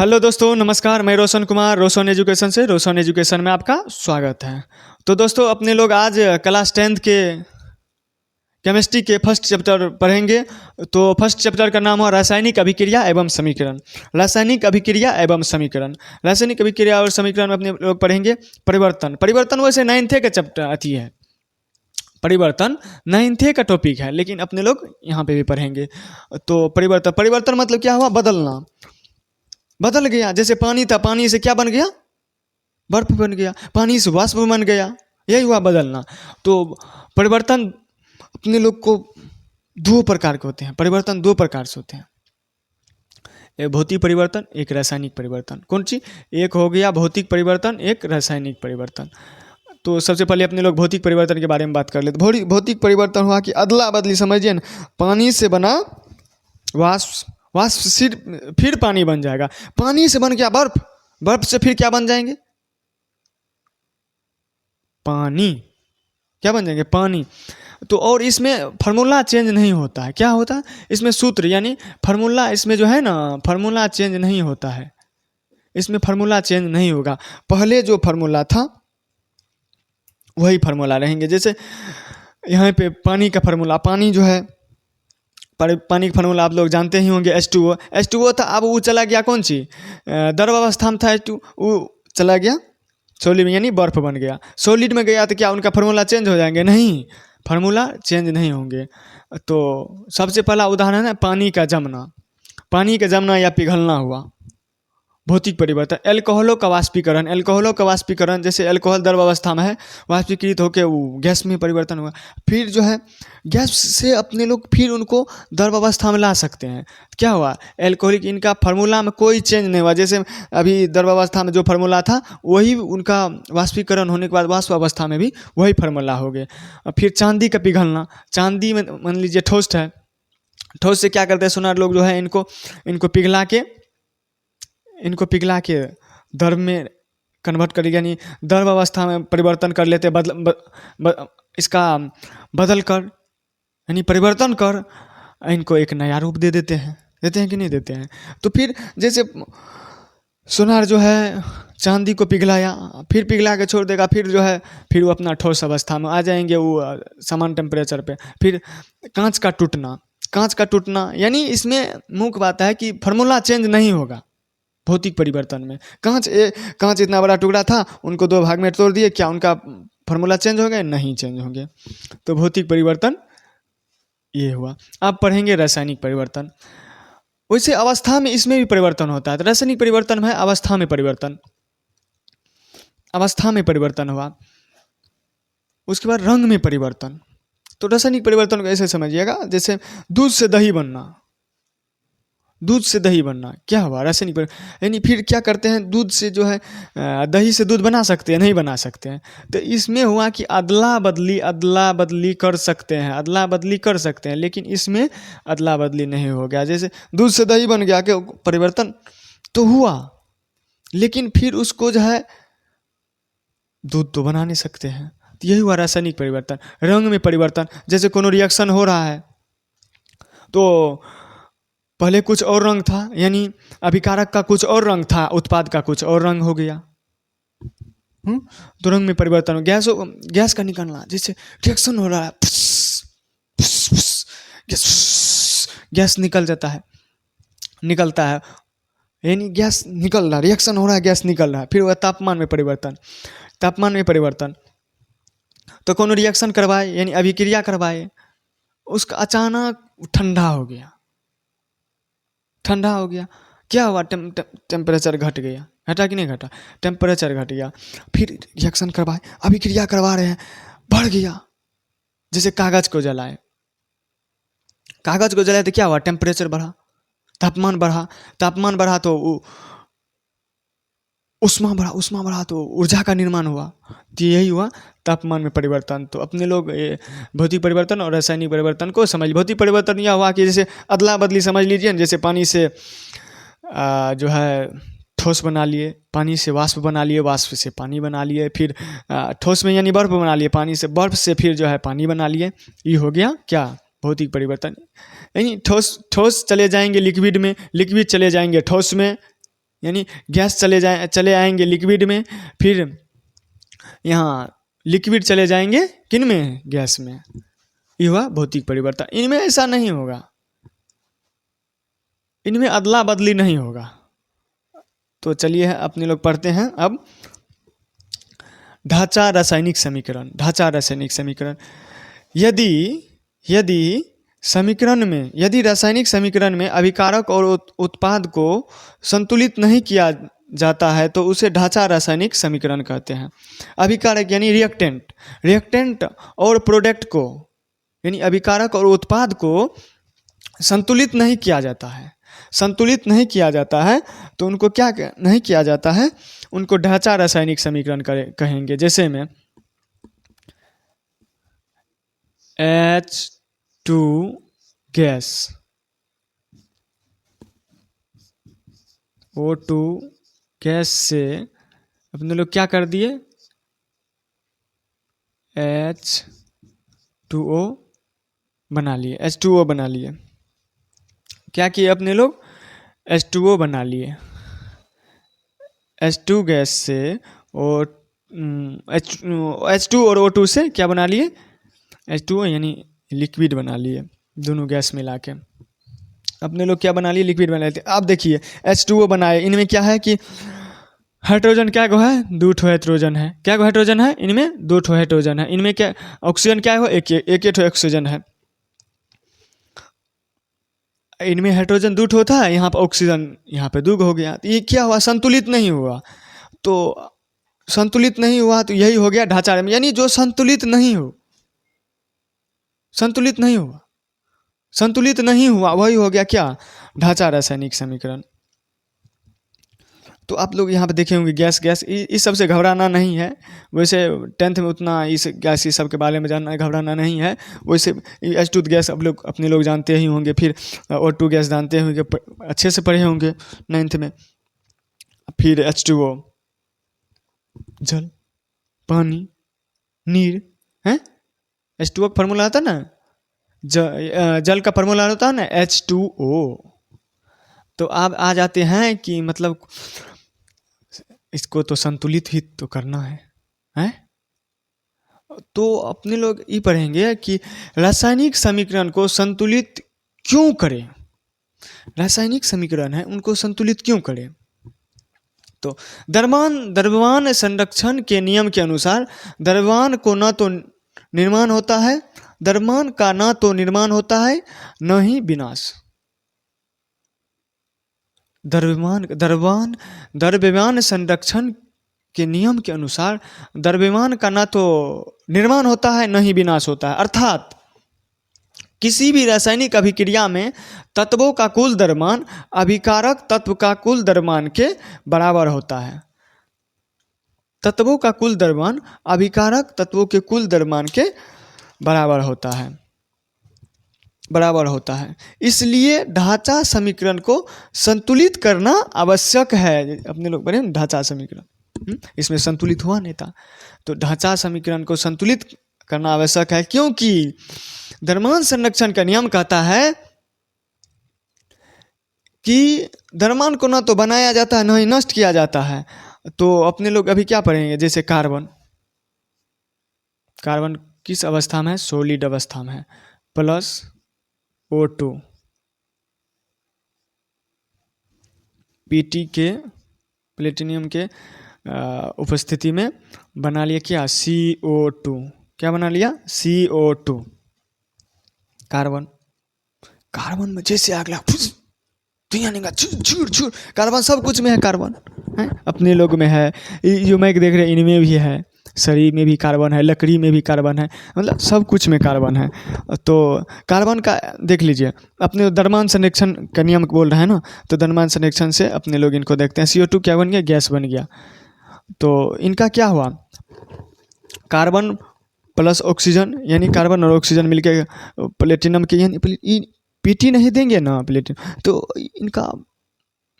Hello दोस्तों, नमस्कार। मैं रोशन कुमार, रोशन एजुकेशन से। रोशन एजुकेशन में आपका स्वागत है। तो दोस्तों, अपने लोग आज क्लास 10th के केमिस्ट्री के फर्स्ट चैप्टर पढ़ेंगे। तो फर्स्ट चैप्टर का नाम है रासायनिक अभिक्रिया एवं समीकरण। रासायनिक अभिक्रिया एवं समीकरण। रासायनिक अभिक्रिया और समीकरण में अपने लोग पढ़ेंगे परिवर्तन। परिवर्तन वैसे 9th का चैप्टर अति है, परिवर्तन 9th का टॉपिक है, लेकिन अपने लोग यहाँ पे भी पढ़ेंगे। तो परिवर्तन, परिवर्तन मतलब क्या हुआ? बदलना। बदल गया, जैसे पानी था, पानी से क्या बन गया? बर्फ बन गया। पानी से वाष्प बन गया, यही हुआ बदलना। तो परिवर्तन अपने लोग को दो प्रकार के होते हैं। परिवर्तन दो प्रकार से होते हैं, एक भौतिक परिवर्तन, एक रासायनिक परिवर्तन। कौन सी? एक हो गया भौतिक परिवर्तन, एक रासायनिक परिवर्तन। तो सबसे पहले अपने लोग भौतिक परिवर्तन के बारे में बात कर लेते। भौतिक परिवर्तन हुआ कि अदला बदली, समझिए ना, पानी से बना वाष्प, वाष्प फिर पानी बन जाएगा। पानी से बन गया बर्फ, बर्फ से फिर क्या बन जाएंगे? पानी। क्या बन जाएंगे? पानी। तो और इसमें फार्मूला चेंज नहीं होता है। क्या होता है इसमें? सूत्र, यानी फार्मूला इसमें जो है ना, फार्मूला चेंज नहीं होता है। इसमें फार्मूला चेंज नहीं होगा। पहले जो फार्मूला था वही फार्मूला रहेंगे। जैसे यहाँ पे पानी का फार्मूला, पानी जो है, पानी का फार्मूला आप लोग जानते ही होंगे, H2O। H2O था, अब वो चला गया कौन सी? द्रव अवस्था में था H2, वो चला गया सॉलिड में, यानी बर्फ बन गया। सॉलिड में गया तो क्या उनका फार्मूला चेंज हो जाएंगे? नहीं, फार्मूला चेंज नहीं होंगे। तो सबसे पहला उदाहरण है पानी का जमना। पानी का जमना या पिघलना हुआ भौतिक परिवर्तन। एल्कोहलों का वाष्पीकरण, एल्कोहलों का वाष्पीकरण, जैसे एल्कोहल द्रव अवस्था में है, वाष्पीकृत होकर वो गैस में परिवर्तन हुआ। फिर जो है गैस से अपने लोग फिर उनको द्रव अवस्था में ला सकते हैं। क्या हुआ? एल्कोहलिक, इनका फार्मूला में कोई चेंज नहीं हुआ। जैसे अभी द्रव अवस्था में जो फार्मूला था वही उनका वाष्पीकरण होने के बाद वाष्प अवस्था में भी वही फार्मूला हो गया। फिर चांदी का पिघलना। चांदी में मान लीजिए ठोस है, ठोस से क्या करते हैं सोनार लोग जो है, इनको पिघला के द्रव में कन्वर्ट कर, यानी द्रव अवस्था में परिवर्तन कर लेते, इसका बदल कर, यानी परिवर्तन कर इनको एक नया रूप दे देते हैं। देते हैं कि नहीं देते हैं? तो फिर जैसे सोनार जो है चांदी को पिघलाया, फिर पिघला के छोड़ देगा, फिर जो है फिर वो अपना ठोस अवस्था में आ जाएंगे, वो समान टेम्परेचर पे। फिर कांच का टूटना। कांच का टूटना, यानी इसमें मुख्य बात है कि फार्मूला चेंज नहीं होगा भौतिक परिवर्तन में। कांच इतना बड़ा टुकड़ा था, उनको दो भाग में तोड़ दिए, क्या उनका फार्मूला चेंज हो गए? नहीं चेंज होंगे। तो भौतिक परिवर्तन ये हुआ। अब पढ़ेंगे रासायनिक परिवर्तन। वैसे अवस्था में इसमें भी परिवर्तन होता है। तो रासायनिक परिवर्तन में अवस्था में परिवर्तन, अवस्था में परिवर्तन हुआ। उसके बाद रंग में परिवर्तन। तो रासायनिक परिवर्तन को ऐसे समझिएगा, जैसे दूध से दही बनना। दूध से दही बनना क्या हुआ? रासायनिक परिवर्तन। यानी फिर क्या करते हैं, दूध से जो है दही से दूध बना सकते हैं? नहीं बना सकते हैं। तो इसमें हुआ कि अदला बदली कर सकते हैं, अदला बदली कर सकते हैं, लेकिन इसमें अदला बदली नहीं हो गया। जैसे दूध से दही बन गया, कि परिवर्तन तो हुआ, लेकिन फिर उसको जो है दूध तो बना नहीं सकते हैं। तो यही हुआ रासायनिक परिवर्तन। रंग में परिवर्तन, जैसे कोनो रिएक्शन हो रहा है तो पहले कुछ और रंग था, यानी अभिकारक का कुछ और रंग था, उत्पाद का कुछ और रंग हो गया। तो रंग में परिवर्तन। गैस का निकलना, जैसे रिएक्शन हो रहा है, गैस निकल जाता है, निकलता है, यानी गैस निकल रहा है, रिएक्शन हो रहा है, गैस निकल रहा है। फिर वह तापमान में परिवर्तन। तापमान में परिवर्तन, तो कोनो रिएक्शन करवाए, यानी अभिक्रिया करवाए, उसका अचानक ठंडा हो गया। ठंडा हो गया, क्या हुआ? टेम्परेचर घट गया। घटा कि नहीं घटा? टेम्परेचर घट गया। फिर रिएक्शन करवाए, अभिक्रिया करवा रहे हैं, बढ़ गया। जैसे कागज को जलाए, कागज को जलाए तो क्या हुआ? टेम्परेचर बढ़ा, तापमान बढ़ा, तापमान बढ़ा तो उष्मा बढ़ा तो ऊर्जा का निर्माण हुआ। तो यही हुआ तापमान में परिवर्तन। तो अपने लोग भौतिक परिवर्तन और रासायनिक परिवर्तन को समझ। भौतिक परिवर्तन यह हुआ कि जैसे अदला बदली समझ लीजिए, जैसे पानी से जो है ठोस बना लिए, पानी से वाष्प बना लिए, वाष्प से पानी बना लिए, फिर ठोस में यानी बर्फ बना लिए, पानी से बर्फ से फिर जो है पानी बना लिए। ये हो गया क्या? भौतिक परिवर्तन। यानी ठोस चले जाएंगे लिक्विड में, लिक्विड चले जाएंगे ठोस में, यानी गैस चले आएंगे लिक्विड में, फिर यहाँ लिक्विड चले जाएंगे किन में, गैस में। ये हुआ भौतिक परिवर्तन। इनमें ऐसा नहीं होगा, इनमें अदला बदली नहीं होगा। तो चलिए अपने लोग पढ़ते हैं अब ढांचा रासायनिक समीकरण। ढांचा रासायनिक समीकरण, यदि रासायनिक समीकरण में अभिकारक और उत्पाद को संतुलित नहीं किया जाता है तो उसे ढांचा रासायनिक समीकरण कहते हैं। अभिकारक यानी रिएक्टेंट और प्रोडक्ट को, यानी अभिकारक और उत्पाद को संतुलित नहीं किया जाता है तो उनको क्या नहीं किया जाता है, उनको ढांचा रासायनिक समीकरण कहेंगे। जैसे में H2 गैस, O2 गैस से अपने लोग क्या कर दिए, H2O बना लिए। क्या किए अपने लोग, H2O बना लिए। H2 गैस से और H2 और O2 से क्या बना लिए, H2O यानी लिक्विड बना लिए। दोनों गैस मिला के अपने लोग क्या बना लिए, लिक्विड बना लेते। अब देखिए H2O बनाए, इनमें क्या है कि हाइड्रोजन क्या गो है, 2 ठो हाइड्रोजन है। क्या गो हाइड्रोजन है, इनमें 2 ठो हाइड्रोजन है। इनमें क्या ऑक्सीजन क्या है, एक ठो ऑक्सीजन है। इनमें हाइड्रोजन 2 ठो था, यहाँ पर ऑक्सीजन यहाँ पे 2 हो गया। तो ये क्या हुआ, संतुलित नहीं हुआ। तो संतुलित नहीं हुआ तो यही हो गया ढांचा, यानी जो संतुलित नहीं हुआ वही हो गया क्या, ढांचा रासायनिक समीकरण। तो आप लोग यहाँ पे देखे होंगे गैस इस सब से घबराना नहीं है। वैसे 10th में उतना इस गैस सब के बारे में जानना घबराना नहीं है। वैसे H2 गैस अपने लोग जानते ही होंगे, फिर O2 गैस जानते होंगे, अच्छे से पढ़े होंगे 9th में। फिर H2O जल, पानी, नीर है। H2O का फार्मूला आता ना, जल का फार्मूला होता है ना H2O। तो आप आ जाते हैं कि मतलब इसको तो संतुलित ही तो करना है? तो अपने लोग ये पढ़ेंगे कि रासायनिक समीकरण को संतुलित क्यों करें। रासायनिक समीकरण है उनको संतुलित क्यों करें। तो द्रव्यमान संरक्षण के नियम के अनुसार द्रव्यमान का न तो निर्माण होता है न ही विनाश। द्रव्यमान संरक्षण के नियम के अनुसार द्रव्यमान का न तो निर्माण होता है न ही विनाश होता है। अर्थात किसी भी रासायनिक अभिक्रिया में तत्वों का कुल द्रव्यमान अभिकारक तत्व का कुल द्रव्यमान के बराबर होता है। तत्वों का कुल द्रव्यमान अभिकारक तत्वों के कुल द्रव्यमान के बराबर होता है। इसलिए ढांचा समीकरण को संतुलित करना आवश्यक है। अपने लोग पढ़े ढांचा समीकरण, इसमें संतुलित हुआ नहीं था। तो ढांचा समीकरण को संतुलित करना आवश्यक है, क्योंकि द्रव्यमान संरक्षण का नियम कहता है कि द्रव्यमान को न तो बनाया जाता है न ही नष्ट किया जाता है। तो अपने लोग अभी क्या पढ़ेंगे, जैसे कार्बन किस अवस्था में है, सॉलिड अवस्था में है, प्लस O2 Pt के प्लेटिनियम के उपस्थिति में बना लिया क्या, CO2। क्या बना लिया, CO2। कार्बन में जैसे आग लगा धुआं निकला छुर। कार्बन सब कुछ में है, कार्बन है अपने लोग में है, जो मैं देख रहे इनमें भी है, शरीर में भी कार्बन है, लकड़ी में भी कार्बन है, मतलब सब कुछ में कार्बन है। तो कार्बन का देख लीजिए, अपने द्रव्यमान संरक्षण का नियम बोल रहे हैं ना, तो द्रव्यमान संरक्षण से अपने लोग इनको देखते हैं। CO2 क्या बन गया, गैस बन गया। तो इनका क्या हुआ, कार्बन प्लस ऑक्सीजन, यानी कार्बन और ऑक्सीजन मिलकर प्लेटिनम के, यानी Pt नहीं देंगे ना प्लेटिनम, तो इनका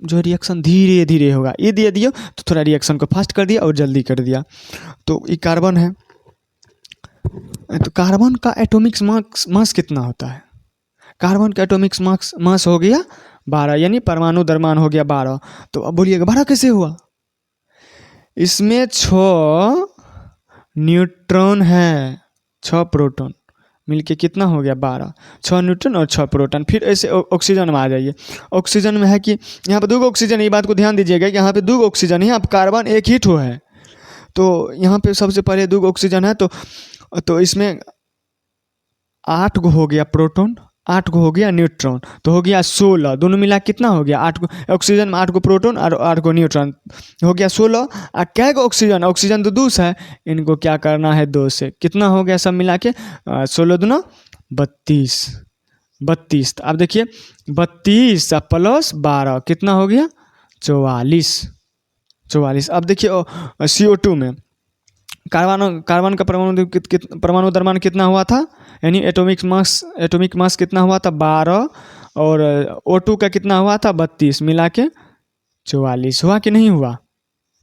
जो रिएक्शन धीरे धीरे होगा। ये दे दिया तो थोड़ा रिएक्शन को फास्ट कर दिया और जल्दी कर दिया। तो ये कार्बन है, तो कार्बन का एटॉमिक मास कितना होता है, कार्बन का एटॉमिक मास हो गया 12, यानी परमाणु द्रव्यमान हो गया 12। तो अब बोलिएगा 12 कैसे हुआ? इसमें 6 न्यूट्रॉन है, 6 प्रोटॉन मिलके कितना हो गया 12, 6 न्यूट्रॉन और 6 प्रोटॉन। फिर ऐसे ऑक्सीजन में आ जाइए। ऑक्सीजन में है कि यहाँ पे 2 ऑक्सीजन है, ये बात को ध्यान दीजिएगा कि यहाँ पे 2 ऑक्सीजन है, यहाँ पे कार्बन एक ही ठो है। तो यहाँ पे सबसे पहले 2 ऑक्सीजन है, तो इसमें 8 गो हो गया प्रोटॉन, 8 गो हो गया न्यूट्रॉन, तो हो गया 16। दोनों मिला कितना हो गया 8 गो, ऑक्सीजन में 8 गो प्रोटॉन और 8 गो न्यूट्रॉन, हो गया 16। और क्या गो ऑक्सीजन, ऑक्सीजन तो 2 है, इनको क्या करना है 2 से, कितना हो गया सब मिला के 16 दूना 32, 32। तो अब देखिए 32 प्लस 12 कितना हो गया 44, 44। अब देखिए CO2 में कार्बन का परमाणु द्रव्यमान कितना हुआ था, यानी एटॉमिक मास कितना हुआ था 12, और O2 का कितना हुआ था 32, मिला के 44 हुआ कि नहीं हुआ,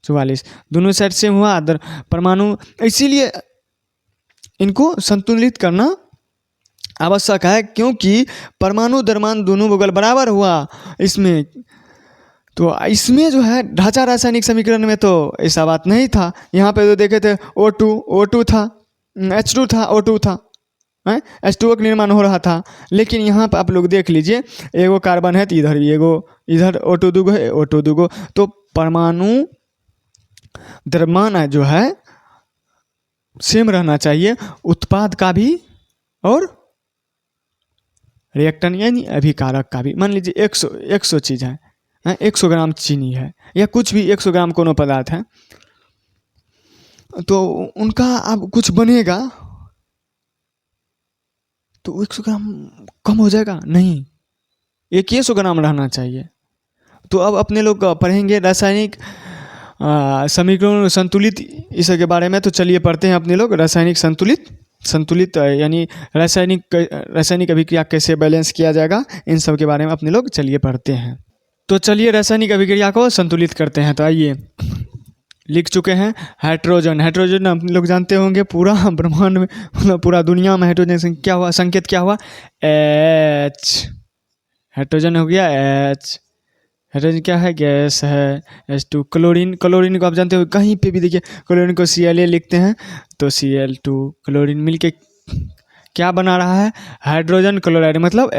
44। दोनों साइड से हुआ परमाणु, इसीलिए इनको संतुलित करना आवश्यक है, क्योंकि परमाणु द्रव्यमान दोनों बगल बराबर हुआ इसमें। तो इसमें जो है ढांचा रासायनिक समीकरण में तो ऐसा बात नहीं था। यहाँ पे तो देखे थे O2 था, H2 था, O2 था, H2O का निर्माण हो रहा था। लेकिन यहाँ पे आप लोग देख लीजिए, एगो कार्बन है तो इधर भी एगो, इधर O2 दूगो है, O2 दूगो। तो परमाणु द्रव्यमान जो है सेम रहना चाहिए, उत्पाद का भी और रिएक्टेंट यानी अभिकारक का भी। मान लीजिए 100 चीज़ है, 100 ग्राम चीनी है या कुछ भी 100 ग्राम कोनो पदार्थ है, तो उनका अब कुछ बनेगा तो 100 ग्राम कम हो जाएगा नहीं, 100 ग्राम रहना चाहिए। तो अब अपने लोग पढ़ेंगे रासायनिक समीकरण संतुलित इसके बारे में। तो चलिए पढ़ते हैं अपने लोग रासायनिक संतुलित यानी रासायनिक अभिक्रिया कैसे बैलेंस किया जाएगा, इन सब के बारे में अपने लोग चलिए पढ़ते हैं। तो चलिए रासायनिक अभिक्रिया को संतुलित करते हैं। तो आइए लिख चुके हैं हाइड्रोजन। हाइड्रोजन आप लोग जानते होंगे, पूरा ब्रह्मांड में मतलब पूरा दुनिया में हाइड्रोजन क्या हुआ, संकेत क्या हुआ H। हाइड्रोजन हो गया H। हाइड्रोजन क्या है, गैस है H2। क्लोरीन को आप जानते हो, कहीं पे भी देखिए क्लोरीन को Cl लिखते हैं तो Cl2। क्लोरीन मिलके क्या बना रहा है, हाइड्रोजन क्लोराइड, मतलब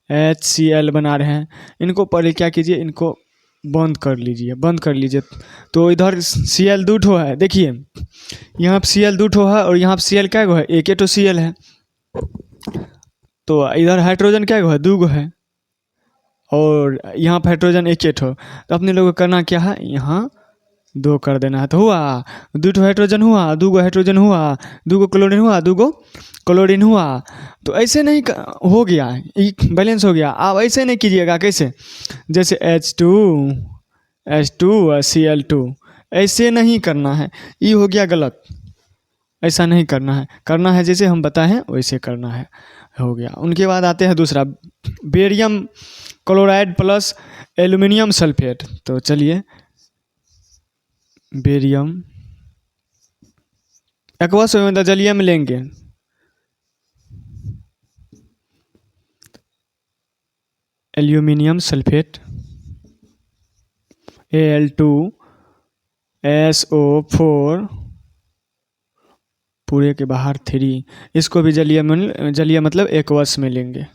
HCl बना रहे हैं। इनको पहले क्या कीजिए, इनको बंद कर लीजिए। तो इधर Cl 2 ठो है, देखिए यहाँ पे Cl 2 ठो है और यहाँ पे Cl क्या गो है, एक ही तो Cl है। तो इधर हाइड्रोजन क्या गो है, 2 गो है, और यहाँ पर हाइड्रोजन एक ठो। तो अपने लोगों को करना क्या है, यहाँ 2 कर देना है। तो हुआ 2 ठो हाइड्रोजन हुआ, 2 गो हाइड्रोजन हुआ, 2 गो क्लोरीन हुआ, 2 गो क्लोरीन हुआ। तो ऐसे नहीं हो गया, बैलेंस हो गया। आप ऐसे नहीं कीजिएगा, कैसे, जैसे H2 और Cl2, ऐसे नहीं करना है, ये हो गया गलत। ऐसा नहीं करना है जैसे हम बताए हैं वैसे करना है, हो गया। उनके बाद आते हैं दूसरा, barium chloride plus aluminium sulphate. तो चलिए बेरियम एक्वस में जलीय में लेंगे, एल्यूमिनियम सल्फेट Al2SO4 पूरे के बाहर 3, इसको भी जलीय मतलब एक्वस में लेंगे,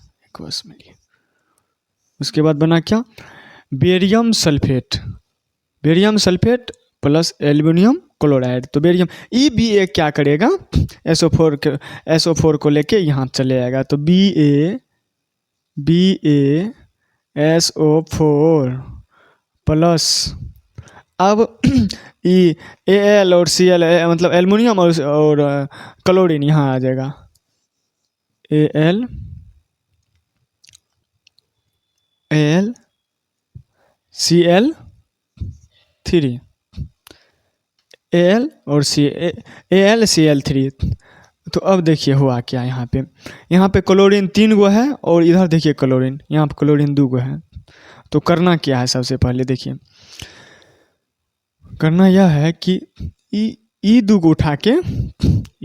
उसके बाद बना क्या, barium sulphate plus aluminium chloride. तो बेरियम ई भी एक क्या करेगा, SO4 को लेके यहाँ चले आएगा। तो BaSO4 प्लस, अब ई Al और Cl मतलब एल्युमिनियम और क्लोरीन यहाँ आ जाएगा, AlCl3, AlCl3। तो अब देखिए हुआ क्या, यहाँ पे क्लोरीन 3 गो है और इधर देखिए क्लोरीन, यहाँ पे क्लोरीन 2 गो है। तो करना क्या है, सबसे पहले देखिए करना यह है कि ई 2 को उठा के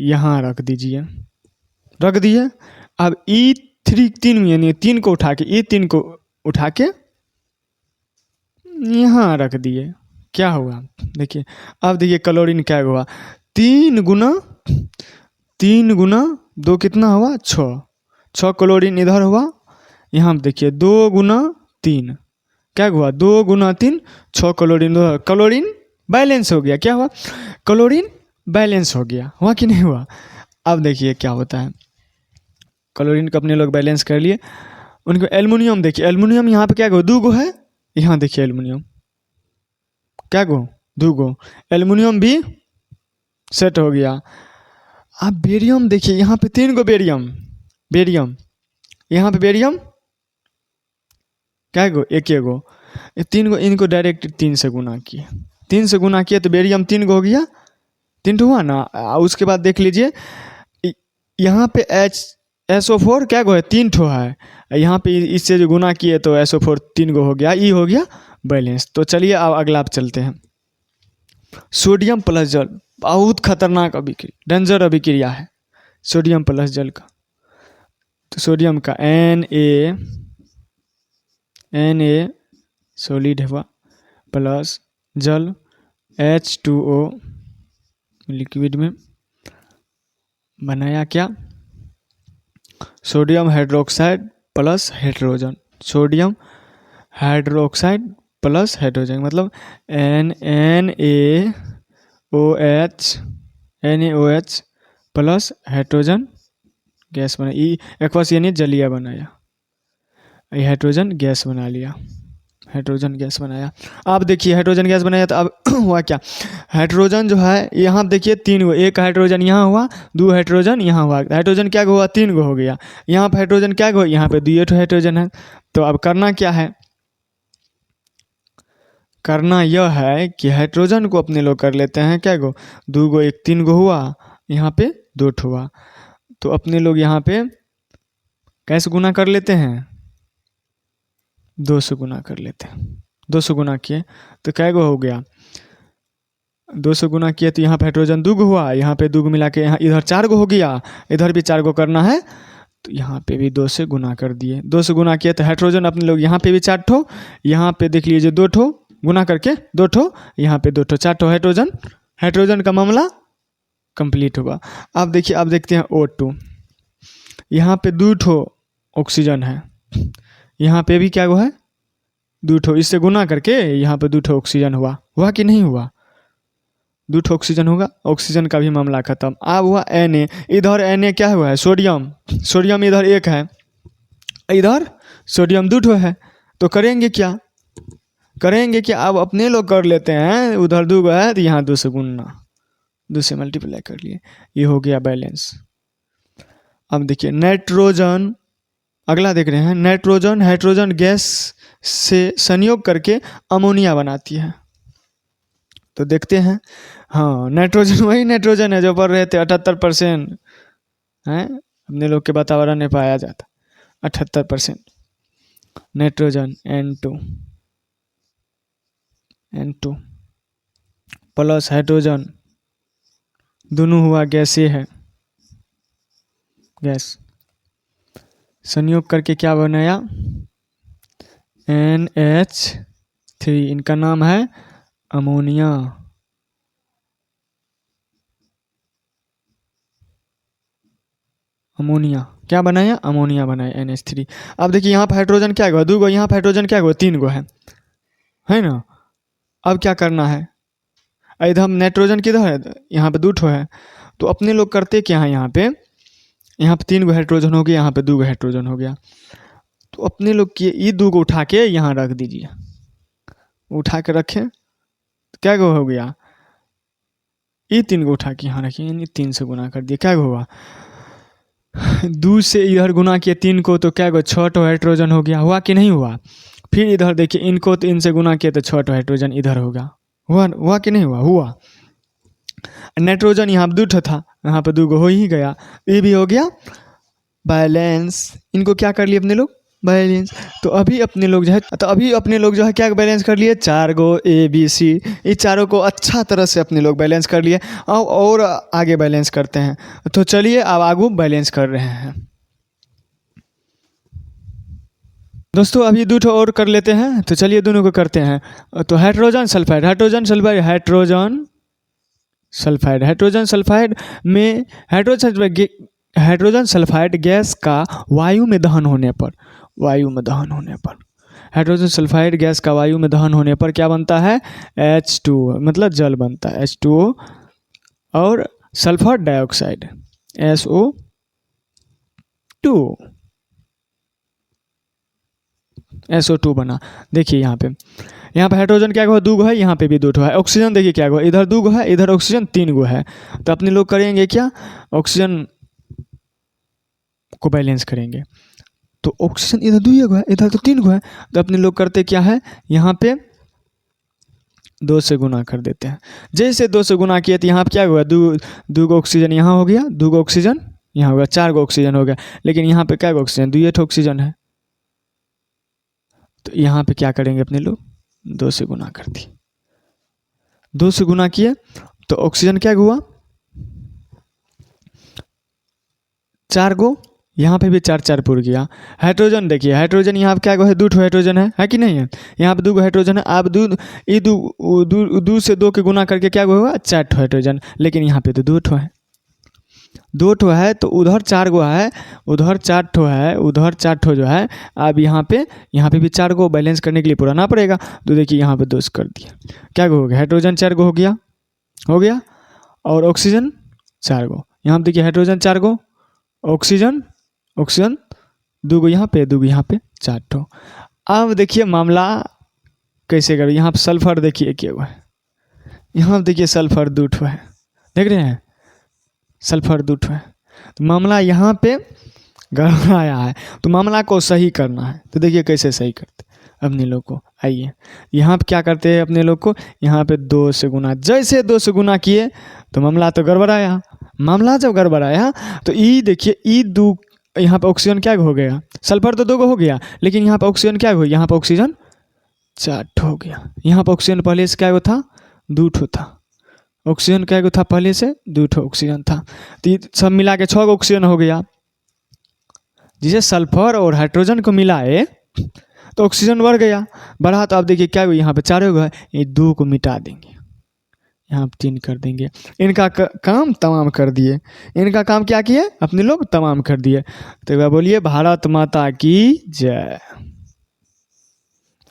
यहाँ रख दिए। अब तीन यानी तीन को उठा के, ये तीन को उठा के यहाँ रख दिए, क्या हुआ देखिए। अब देखिए क्लोरीन क्या हुआ, 3 गुना 2 कितना हुआ 6 क्लोरीन इधर हुआ, यहाँ देखिए 2 गुना 3 क्या हुआ, 2 गुना 3 6 क्लोरीन, क्लोरीन बैलेंस हो गया। क्या हुआ, क्लोरीन बैलेंस हो गया, हुआ कि नहीं हुआ। अब देखिए क्या होता है, क्लोरीन को अपने लोग बैलेंस कर लिए। उनको एल्युमिनियम देखिए, एल्युमिनियम यहाँ पे क्या गो 2 गो है, यहाँ देखिए एल्युमिनियम क्या गो 2 गो, एल्युमिनियम भी सेट हो गया। अब बेरियम देखिए, यहाँ पे 3 गो बेरियम, यहाँ पे बेरियम क्या गो 1 गो, 3 गो, इनको डायरेक्ट 3 से गुना किए, 3 से गुना किए तो बेरियम 3 गो हो गया, 3 हुआ ना। उसके बाद देख लीजिए यहाँ पे SO4 क्या गो है 3 ठो है, यहाँ पे इससे जो गुना किए तो SO4 3 गो हो गया, ई हो गया बैलेंस। तो चलिए अब अगला आप चलते हैं, सोडियम प्लस जल, बहुत खतरनाक अभिक्रिया, डेंजर अभिक्रिया है सोडियम प्लस जल का। तो सोडियम का Na सॉलिड हुआ प्लस जल H2O लिक्विड में बनाया क्या, sodium hydroxide plus hydrogen, sodium hydroxide plus hydrogen मतलब NaOH प्लस हाइड्रोजन गैस बना, एक्वस यानी जलीय बनाया, ये हाइड्रोजन गैस बना लिया, हाइड्रोजन गैस बनाया। अब देखिए हाइड्रोजन गैस बनाया तो अब हुआ क्या, हाइड्रोजन जो है यहाँ देखिए 3 गो, 1 हाइड्रोजन यहाँ हुआ, 2 हाइड्रोजन यहाँ हुआ, हाइड्रोजन क्या हुआ 3 गो हो गया, यहाँ पे हाइड्रोजन क्या हुआ, यहाँ पे 2 हाइड्रोजन है। तो अब करना क्या है, करना यह है कि हाइड्रोजन को अपने लोग कर लेते हैं क्या गो 2 गो, 1 3 गो हुआ, यहाँ पे 2 हुआ, तो अपने लोग यहाँ पे कैसे गुना कर लेते हैं, 2 से गुना कर लेते हैं, 2 से गुना किए तो क्या गो हो गया, 2 से गुना किए तो यहाँ पे हाइड्रोजन 2 गो हुआ, यहाँ पे 2 गो मिला के यहाँ इधर 4 गो हो गया, इधर भी 4 गो करना है तो यहाँ पे भी 2 से गुना कर दिए, 2 से गुना किए तो हाइड्रोजन अपने लोग यहाँ पे भी 4 ठो, यहाँ पे देख लीजिए 2 ठो गुना करके 2 ठो, यहाँ पे 2 ठो, 4 ठो हाइड्रोजन का मामला कंप्लीट हुआ। अब देखिए, अब देखते हैं O2, यहाँ पे 2 ठो ऑक्सीजन है, यहाँ पे भी क्या हुआ है 2 ठो, इससे गुना करके यहाँ पे 2 ठो ऑक्सीजन हुआ कि नहीं हुआ, 2 ठो ऑक्सीजन होगा, ऑक्सीजन का भी मामला खत्म। अब हुआ Na, इधर Na क्या हुआ है सोडियम इधर 1 है, इधर सोडियम 2 ठो है, तो करेंगे क्या अब अपने लोग कर लेते हैं, उधर 2 गो है तो यहाँ 2 से गुना, 2 से मल्टीप्लाई कर लिए, ये हो गया बैलेंस। अब देखिए नाइट्रोजन, अगला देख रहे हैं, नाइट्रोजन हाइड्रोजन गैस से संयोग करके अमोनिया बनाती है। तो देखते हैं, हाँ नाइट्रोजन वही नाइट्रोजन है जो पढ़ रहे थे 78% है अपने लोग के वातावरण में पाया जाता, 78% नाइट्रोजन N2 प्लस हाइड्रोजन, दोनों हुआ गैसीय है, गैस संयोग करके क्या बनाया NH3, इनका नाम है अमोनिया। क्या बनाया, अमोनिया बनाया NH3। अब देखिए यहाँ पर हाइड्रोजन क्या हुआ 2 गो, यहाँ पर हाइड्रोजन क्या हुआ 3 गो है ना। अब क्या करना है, इधर नाइट्रोजन किधर है, यहाँ पे 2 ठो है, तो अपने लोग करते क्या है, यहाँ पे 3 गो हाइड्रोजन हो गया, यहाँ पे 2 गो हाइड्रोजन हो गया, तो अपने लोग ये 2 गो उठा के यहाँ रख दीजिए, उठा के रखें तो क्या गो हो गया, ये 3 गो उठा के यहाँ रखिए, यानी 3 से गुना कर दिए, क्या गो हुआ 2 से इधर गुना किए 3 को तो क्या गो 6 ठो हाइड्रोजन हो गया, हुआ कि नहीं हुआ। फिर इधर देखिए इनको तो इनसे गुना किए तो 6 ठो हाइड्रोजन इधर होगा, हुआ कि नहीं हुआ। नाइट्रोजन यहाँ पे 2 ठो था, यहाँ पे 2 गो हो ही गया, ये भी हो गया बैलेंस। इनको क्या कर लिए अपने लोग बैलेंस। तो अभी अपने लोग जो है क्या बैलेंस कर लिए 4 गो ABC, ये चारों को अच्छा तरह से अपने लोग बैलेंस कर लिए, और आगे बैलेंस करते हैं। तो चलिए अब आगे बैलेंस कर रहे हैं। दोस्तों अभी दो ठो और कर लेते हैं, तो चलिए दोनों को करते हैं। तो hydrogen sulphide, hydrogen sulphide, hydrogen sulphide, hydrogen sulphide में हाइड्रोजन सल्फाइड गैस का वायु में दहन होने पर, वायु में दहन होने पर, हाइड्रोजन सल्फाइड गैस का वायु में दहन होने पर क्या बनता है? H2O, मतलब जल बनता है H2O, और सल्फर डाइऑक्साइड SO2 बना। देखिए यहाँ पे हाइड्रोजन क्या हुआ? 2 गो है, यहाँ पे भी 2 ठो है। ऑक्सीजन देखिए क्या हुआ? इधर 2 गो है, इधर ऑक्सीजन 3 गो है। तो अपने लोग करेंगे क्या? ऑक्सीजन को बैलेंस करेंगे। तो ऑक्सीजन इधर 2 गो है, इधर तो 3 गो है। तो अपने लोग करते क्या है? यहाँ पे 2 से गुना कर देते हैं। जैसे 2 से गुना किए तो यहाँ पे क्या हुआ? 2 गो ऑक्सीजन यहाँ हो गया, 2 गो ऑक्सीजन यहाँ हो गया, 4 गो ऑक्सीजन हो गया। लेकिन यहाँ पे क्या गो ऑक्सीजन? 2 ठो ऑक्सीजन है। तो यहाँ पे क्या करेंगे अपने लोग? 2 से गुना कर दिए। 2 से गुना किए तो ऑक्सीजन क्या हुआ? 4 गो, यहाँ पे भी 4 4 पुर गया। हाइड्रोजन देखिए, हाइड्रोजन यहाँ पे क्या है? 2 ठो हाइड्रोजन है कि नहीं है? यहाँ पे 2 गो हाइड्रोजन है। आप दो से 2 के गुना करके क्या होगा? 4 ठो हाइड्रोजन। लेकिन यहाँ पे तो 2 ठो है, 2 ठो है, तो उधर 4 गो है, उधर 4 ठो है, उधर 4 ठो जो है। अब यहाँ पे भी 4 गो बैलेंस करने के लिए पुराना पड़ेगा। तो देखिए यहाँ पे 2 कर दिया, क्या गो हो गया? हाइड्रोजन 4 गो हो गया, और ऑक्सीजन 4 गो। यहाँ पे देखिए हाइड्रोजन 4 गो, ऑक्सीजन 2 गो यहाँ पे, 2 गो यहाँ पे, 4 ठो। अब देखिए मामला कैसे करें? यहाँ पे सल्फर देखिए क्या हुआ है, यहाँ पे देखिए सल्फर 2 ठो है, देख रहे हैं? सल्फर 2 ठो है। तो मामला यहाँ पे गड़बड़ाया है, तो मामला को सही करना है। तो देखिए कैसे सही करते अपने लोग को। आइए यहाँ पे क्या करते हैं अपने लोग को? यहाँ पे 2 से गुना, जैसे 2 से गुना किए तो मामला तो गड़बड़ाया। मामला जब गड़बड़ाया तो ई देखिए, ई 2, यहाँ पे ऑक्सीजन क्या हो गया? सल्फर तो 2 गो हो गया, लेकिन यहाँ पे ऑक्सीजन क्या हो? यहाँ पे ऑक्सीजन 4 ठो हो गया। यहाँ पे ऑक्सीजन पहले से क्या गो था? 2 ठो था। ऑक्सीजन क्या गो था? पहले से 2 ठो ऑक्सीजन था। तो सब मिला के 6 गो ऑक्सीजन हो गया। जिसे सल्फर और हाइड्रोजन को मिलाए तो ऑक्सीजन बढ़ा। तो आप देखिए क्या हुआ? यहाँ पे 4 गो है, ये 2 को मिटा देंगे, यहाँ पे 3 कर देंगे। इनका काम तमाम कर दिए। इनका काम क्या किए अपने लोग? तमाम कर दिए। तो बोलिए भारत माता की जय,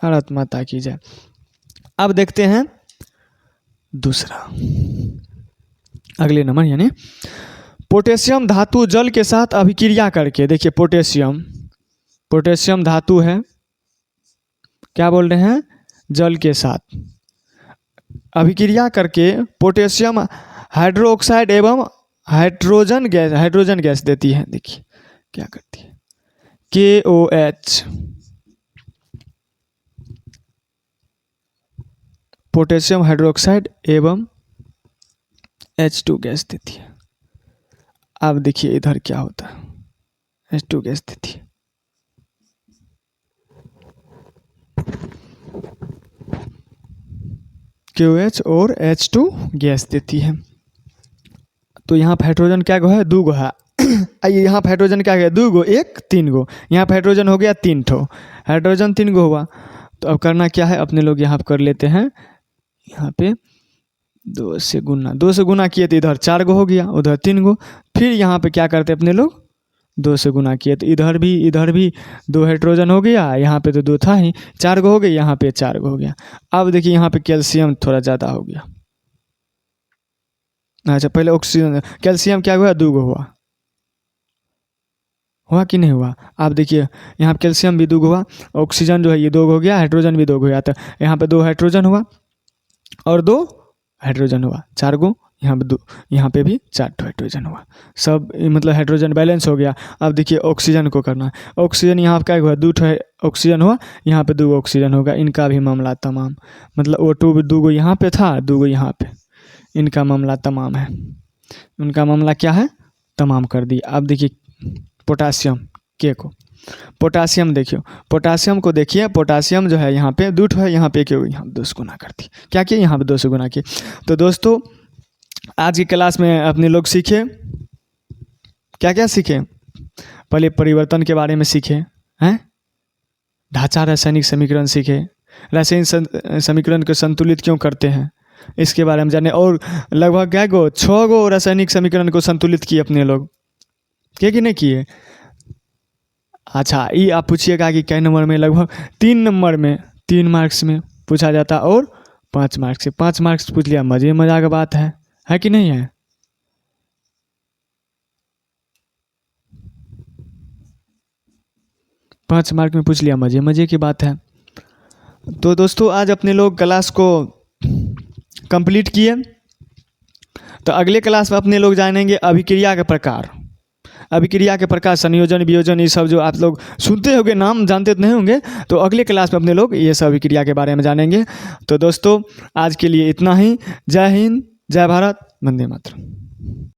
भारत माता की जय। अब देखते हैं दूसरा, अगले नंबर, यानी पोटेशियम धातु जल के साथ अभिक्रिया करके। देखिए पोटेशियम धातु है, क्या बोल रहे हैं? जल के साथ अभिक्रिया करके पोटेशियम हाइड्रोक्साइड एवं हाइड्रोजन गैस देती है। देखिए क्या करती है? KOH, पोटेशियम हाइड्रोक्साइड एवं H2 गैस देती है। अब देखिए इधर क्या होता है? H2 गैस देती है। KOH और H2 गैस देती है। तो यहाँ पे हाइड्रोजन क्या गो है? 2 गो है। आइए यहाँ पे हाइड्रोजन क्या है? 2 गो, 1 3 गो। यहाँ पे हाइड्रोजन हो गया 3 ठो, हाइड्रोजन 3 गो हुआ। तो अब करना क्या है अपने लोग? यहाँ पे कर लेते हैं, यहाँ पे 2 से गुना किए तो इधर 4 गो हो गया, उधर 3 गो। फिर यहाँ पे क्या करते अपने लोग? 2 से गुना किए तो इधर भी 2 हाइड्रोजन हो गया, यहाँ पे तो 2 था ही, 4 गो हो गया, यहाँ पे 4 गो हो गया। अब देखिए यहाँ पे कैल्शियम थोड़ा ज़्यादा हो गया। अच्छा पहले ऑक्सीजन, कैल्शियम क्या हुआ? 2 गो हुआ कि नहीं हुआ? आप देखिए यहाँ पे कैल्शियम भी 2 गो हुआ, ऑक्सीजन जो है ये 2 गो हो गया, हाइड्रोजन भी 2 गो हो गया। तो यहाँ पे 2 हाइड्रोजन हुआ और 2 हाइड्रोजन हुआ, 4 गो। यहाँ पे भी 4 हाइड्रोजन हुआ। सब मतलब हाइड्रोजन बैलेंस हो गया। अब देखिए ऑक्सीजन को करना है। ऑक्सीजन यहाँ पे क्या हुआ? 2 ऑक्सीजन हुआ, यहाँ पे 2 ऑक्सीजन होगा। इनका भी मामला तमाम, मतलब O2 2 गो यहाँ पे था, 2 गो यहाँ पे, इनका मामला तमाम है। उनका मामला क्या है? तमाम कर दिया। अब देखिए पोटासियम पोटासियम देखियो, पोटासियम को देखिए, पोटासियम जो है यहाँ पे 2 है, यहाँ पे क्यों? यहाँ 2 से गुना कर दी। क्या किए? यहाँ पे 2 से गुना किए। तो दोस्तों आज की क्लास में अपने लोग सीखे, क्या क्या सीखे? पहले परिवर्तन के बारे में सीखे हैं, ढांचा रासायनिक समीकरण सीखे, रासायनिक समीकरण को संतुलित क्यों करते हैं इसके बारे में जाने, और लगभग क्या गो 6 गो रासायनिक समीकरण को संतुलित किए अपने लोग, किए कि नहीं किए। अच्छा, ये आप पूछिएगा कि कै नंबर में, लगभग 3 नंबर में, 3 मार्क्स में पूछा जाता, और 5 मार्क्स से 5 मार्क्स पूछ लिया, मजे मजा का बात है कि नहीं है। पाँच मार्क में पूछ लिया, मजे मजे की बात है। तो दोस्तों आज अपने लोग क्लास को कंप्लीट किए, तो अगले क्लास में अपने लोग जानेंगे अभिक्रिया के प्रकार। अभिक्रिया के प्रकार, संयोजन, वियोजन, ये सब जो आप लोग सुनते होंगे, नाम जानते तो नहीं होंगे, तो अगले क्लास में अपने लोग ये सब अभिक्रिया के बारे में जानेंगे। तो दोस्तों आज के लिए इतना ही। जय हिंद, जय भारत, वंदे मातरम।